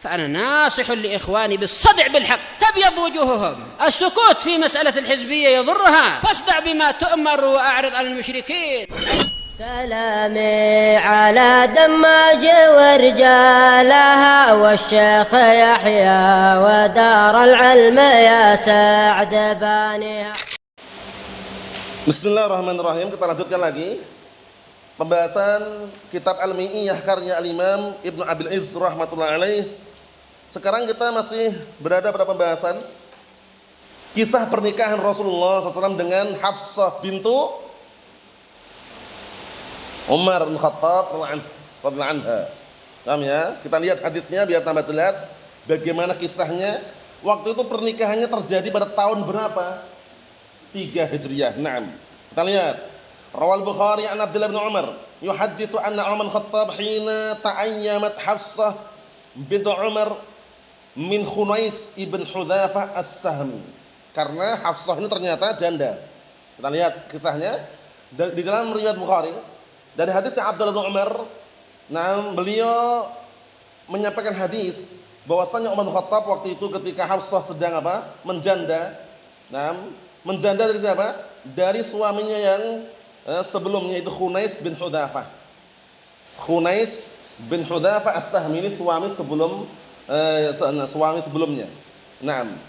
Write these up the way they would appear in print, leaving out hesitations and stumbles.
فأنا ناصح لإخواني بالصدع بالحق تبيض وجوههم. السكوت في مسألة الحزبية يضرها، فاصدع بما تؤمر وأعرض عن المشركين. سلامي على دماج ورجالها والشيخ يحيى ودار العلم يا سعد بانيها. Bismillahirrahmanirrahim. Kita lanjutkan lagi pembahasan kitab Al-Mi'iyah karya Al-Imam Ibnu Abil Izz rahmatullahi alaih. Sekarang kita masih berada pada pembahasan kisah pernikahan Rasulullah SAW dengan Hafsah bintu Umar bin Khattab radhiyallahu anha. Paham ya? Kita lihat hadisnya biar tambah jelas bagaimana kisahnya. Waktu itu pernikahannya terjadi pada tahun berapa? 3 Hijriah. Naam. Kita lihat. Rawal Bukhari an Abdullah bin Umar yuhadditsu anna Umar bin Khattab hina ta'ayyamat Hafsah bint Umar min Khunais ibn Hudzafah As-Sahmi. Karena Hafsah ini ternyata janda. Kita lihat kisahnya di dalam riwayat Bukhari. Dari hadisnya Abdullah bin Umar, nah beliau menyampaikan hadis bahwasanya Umar bin Khattab waktu itu ketika Hafsah sedang menjanda. Nah, menjanda dari siapa? Dari suaminya yang sebelumnya itu Khunais bin Hudzafah. Khunais bin Hudzafah As-Sahmi ini suami sebelumnya. Naam.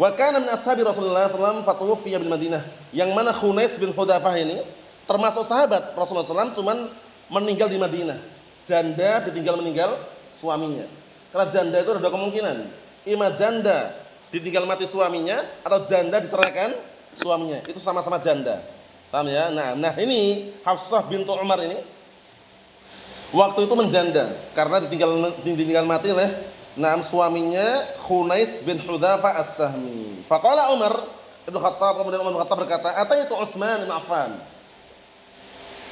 Wa kana min ashabi Rasulullah sallallahu alaihi wasallam fatuwfiya bil Madinah. Yang mana Khunais bin Hudzafah ini termasuk sahabat Rasulullah SAW, cuman meninggal di Madinah. Janda ditinggal meninggal suaminya. Karena janda itu ada 2 kemungkinan. Ima janda ditinggal mati suaminya atau janda diceraikan suaminya. Itu sama-sama janda. Paham ya? Nah ini Hafsah bintu Umar ini waktu itu menjanda karena ditinggal mati oleh suaminya Khunais bin Hudzafah As-Sahmi. Faqala Umar bin Khattab, kemudian Umar bin Khattab berkata, "Ataitu Utsman bin Affan."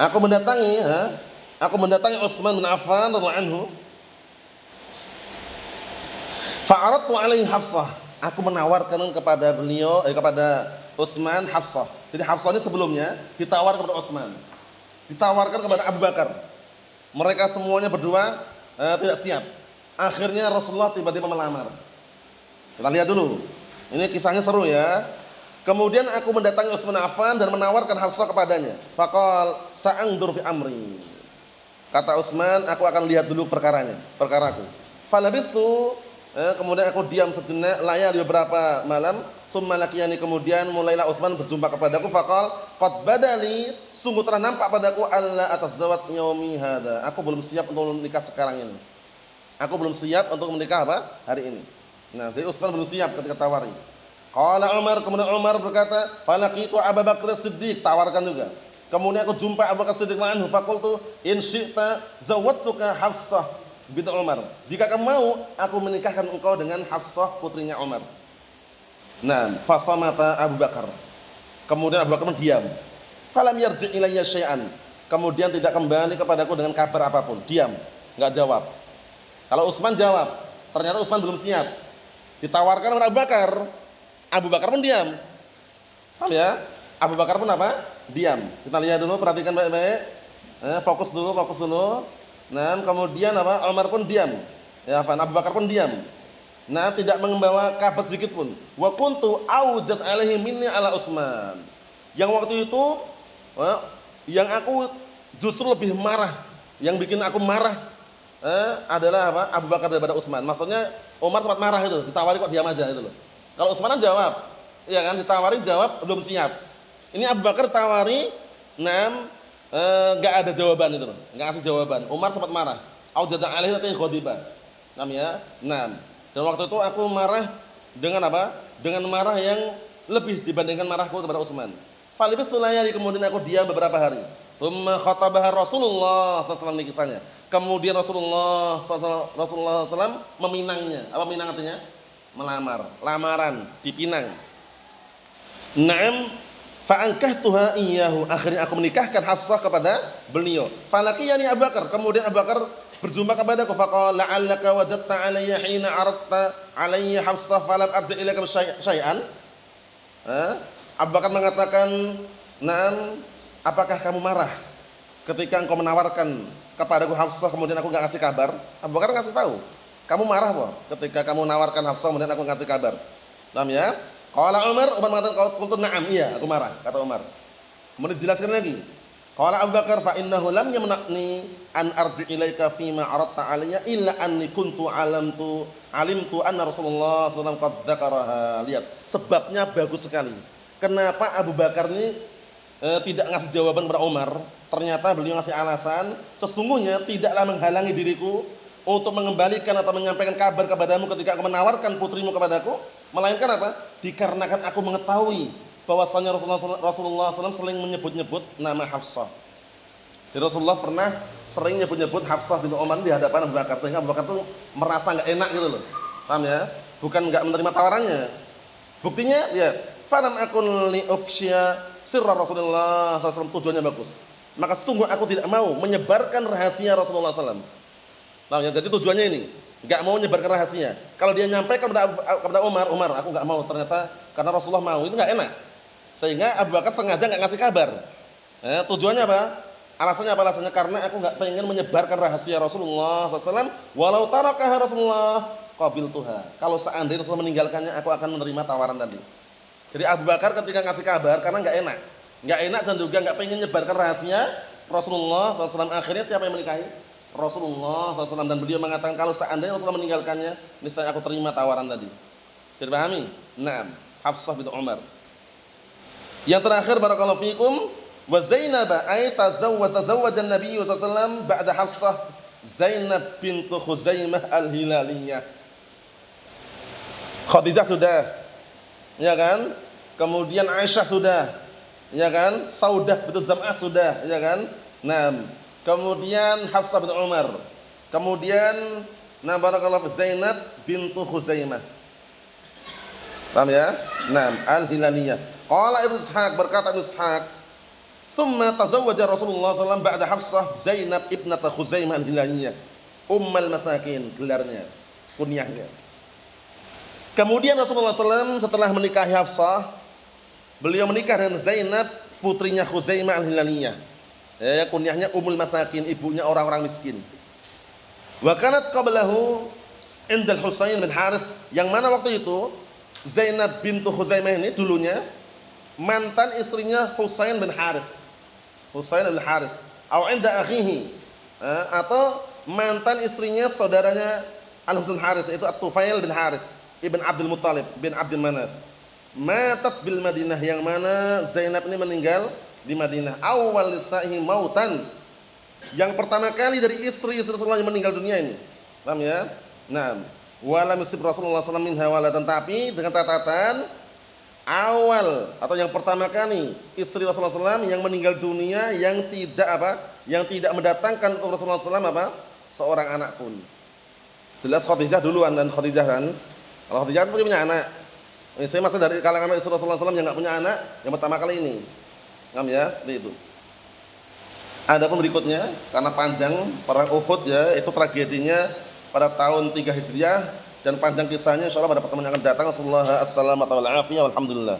Aku mendatangi Utsman bin Affan radhiyallahu anhu. Fa'aradtu alaihi Hafsah. Aku menawarkan kepada beliau kepada Utsman Hafsah. Jadi Hafsah ini sebelumnya ditawarkan kepada Utsman. Ditawarkan kepada Abu Bakar. Mereka semuanya berdua tidak siap. Akhirnya Rasulullah tiba-tiba melamar. Kita lihat dulu. Ini kisahnya seru ya. Kemudian aku mendatangi Utsman bin Affan dan menawarkan Hafsah kepadanya. Faqal sa'andur fi amri. Kata Utsman, aku akan lihat dulu perkaraku. Falabistu, kemudian aku diam sejenak, layali beberapa malam. Summa laqiyani, kemudian mulailah Utsman berjumpa kepadaku. Faqal qad badali, sungguh telah nampak padaku alla atazawwaj yaumi hadza. Aku belum siap untuk menikah sekarang ini. Aku belum siap untuk menikah hari ini. Nah, jadi Utsman belum siap ketika tawari. Qala Umar, kemudian Umar berkata, "Falaqitu Abu Bakar Siddiq," tawarkan juga. Kemudian aku jumpa Abu Bakar Siddiq anhu, faqultu in syi'ta zawwatuka Hafsah bint Umar. Jika kamu mau, aku menikahkan engkau dengan Hafsah putrinya Umar. Nah, fasamata Abu Bakar. Kemudian Abu Bakar diam. Falam yarji' ilayya syai'an. Kemudian tidak kembali kepadaku dengan kabar apapun. Diam, enggak jawab. Kalau Utsman jawab, ternyata Utsman belum siap. Ditawarkan oleh Abu Bakar. Abu Bakar pun diam. Paham ya? Abu Bakar pun diam. Kita lihat dulu, perhatikan baik-baik. Fokus dulu. Nah, kemudian Umar pun diam. Ya, Abu Bakar pun diam. Nah, tidak membawa kabar sedikit pun. Wa kuntu aujad alaihi minni ala Utsman. Yang waktu itu yang aku justru lebih marah, yang bikin aku marah adalah Abu Bakar daripada Utsman. Maksudnya Umar sempat marah itu, ditawari kok diam aja itu loh. Kalau Utsman kan jawab, iya kan, ditawari jawab belum siap. Ini Abu Bakar tawari, enggak ada jawaban itu loh, enggak kasih jawaban. Umar sempat marah. Aujada alaihi ratih ghadiba. Paham ya? Dan waktu itu aku marah dengan Dengan marah yang lebih dibandingkan marahku kepada Utsman. Falibistu layali, kemudian aku diam beberapa hari. Summa khatabaha Rasulullah sallallahu alaihi wasallam. Kemudian Rasulullah SAW meminangnya. Apa minang artinya? Melamar, lamaran, dipinang. Naam, fa ankahtuha iyyahu. Akhirnya aku menikahkan Hafsah kepada beliau. Falaqiyani Abu Bakar. Kemudian Abu Bakar berjumpa kepadaku. Faqala la'allaka wajadta alayya hina aradta alayya Hafsah falam arji ilaika syai'an. Abu Bakar mengatakan, "Naam, apakah kamu marah ketika engkau menawarkan kepadaku Hafsah kemudian aku enggak kasih kabar?" Abu Bakar kasih tahu. Kamu marah apa ketika kamu nawarkan Hafsah kemudian aku ngasih kabar? Paham ya? Qala Umar mengatakan qultu na'am, iya, aku marah, kata Umar. Kemudian dijelaskan lagi. Qala Abu Bakar fa innahu lam yamna'ni an arji ilaika fima aradta alayya illa anni kuntu alimtu anna Rasulullah sallallahu alaihi wasallam qad dzakaraha. Lihat, sebabnya bagus sekali. Kenapa Abu Bakar ini tidak ngasih jawaban kepada Umar? Ternyata beliau ngasih alasan, sesungguhnya tidaklah menghalangi diriku untuk mengembalikan atau menyampaikan kabar kepadamu ketika aku menawarkan putrimu kepadaku, melainkan apa? Dikarenakan aku mengetahui bahwasanya Rasulullah SAW sering menyebut-nyebut nama Hafsah. Jadi Rasulullah pernah sering nyebut-nyebut Hafsah bin Umar di hadapan Abu Bakar, sehingga Abu Bakar tuh merasa enggak enak gitu loh. Paham ya? Bukan enggak menerima tawarannya. Buktinya ya, falam akun li ufsya sirra Rasulullah SAW, tujuannya bagus. Maka sungguh aku tidak mau menyebarkan rahasia Rasulullah SAW. Nah, ya, jadi tujuannya ini, enggak mau menyebarkan rahasia. Kalau dia nyampaikan kepada Umar, aku enggak mau, ternyata karena Rasulullah mau, itu enggak enak. Sehingga Abu Bakar sengaja enggak ngasih kabar. Tujuannya apa? Alasannya apa? Alasannya karena aku enggak pengen menyebarkan rahasia Rasulullah SAW. Walau tarakaha Rasulullah qabiltuha. Kalau seandainya Rasulullah meninggalkannya, aku akan menerima tawaran tadi. Jadi Abu Bakar ketika ngasih kabar karena enggak enak. Enggak enak dan juga enggak pengen menyebarkan rahasia Rasulullah SAW. Akhirnya siapa yang menikahi? Rasulullah SAW, dan beliau mengatakan kalau seandainya Rasulullah meninggalkannya, niscaya aku terima tawaran tadi. Jadi pahami? Naam, Hafsah binti Umar. Yang terakhir, barakallahu fikum, wa Zainab ay tazawwaja an-nabiy sallallahu alaihi wasallam ba'da Hafsah Zainab bintu Khuzaimah al-Hilaliyah. Khadijah sudah, ya kan? Kemudian Aisyah sudah, ya kan? Saudah bintu Zam'ah sudah, ya kan? Naam. Kemudian Hafsah bin Umar. Kemudian barakallahu Zainab bintu Khuzaimah. Paham ya? Naam, al-Hilaliyah. Qala Ibnu Ishaq, berkata Ibnu Ishaq, "Tsumma tazawwaja Rasulullah sallallahu alaihi wasallam ba'da Hafsah Zainab ibnata Khuzaimah al-Hilaliyah, ummul masakin," gelarnya, kunyahnya. Kemudian Rasulullah SAW setelah menikahi Hafsah, beliau menikah dengan Zainab, putrinya Khuzaimah al-Hilaliyah. Kunyahnya Ummul Masakin, ibunya orang-orang miskin. Wa kanat qablahu indal Husain bin Harith, yang mana waktu itu Zainab bintu Khuzaimah ini dulunya mantan istrinya Husain bin Harith. Husain bin Harith, atau inda akhihi, atau mantan istrinya saudaranya Al-Husain Harith, itu At-Tufail bin Harith ibn Abdul Muttalib bin Abdul Manaf. Matat bil Madinah, yang mana Zainab ini meninggal di Madinah. Awal nisa'ihi mautan, yang pertama kali dari istri-istri Rasulullah yang meninggal dunia ini. Paham ya? Nah, wala musib Rasulullah sallallahu alaihi wasallam, tetapi dengan catatan awal atau yang pertama kali istri Rasulullah SAW yang meninggal dunia yang tidak yang tidak mendatangkan untuk Rasulullah SAW seorang anak pun. Jelas Khadijah duluan, dan Khadijah kan, kalau Khadijah kan punya anak. Saya masih dari kalangan istri Rasulullah SAW yang enggak punya anak yang pertama kali ini. Paham ya? Seperti itu. Adapun berikutnya, karena panjang perang Uhud ya, itu tragedinya pada tahun 3 Hijriah, dan panjang kisahnya insyaallah pada pertemuan yang akan datang. Sallallahu alaihi wasallam, alhamdulillah.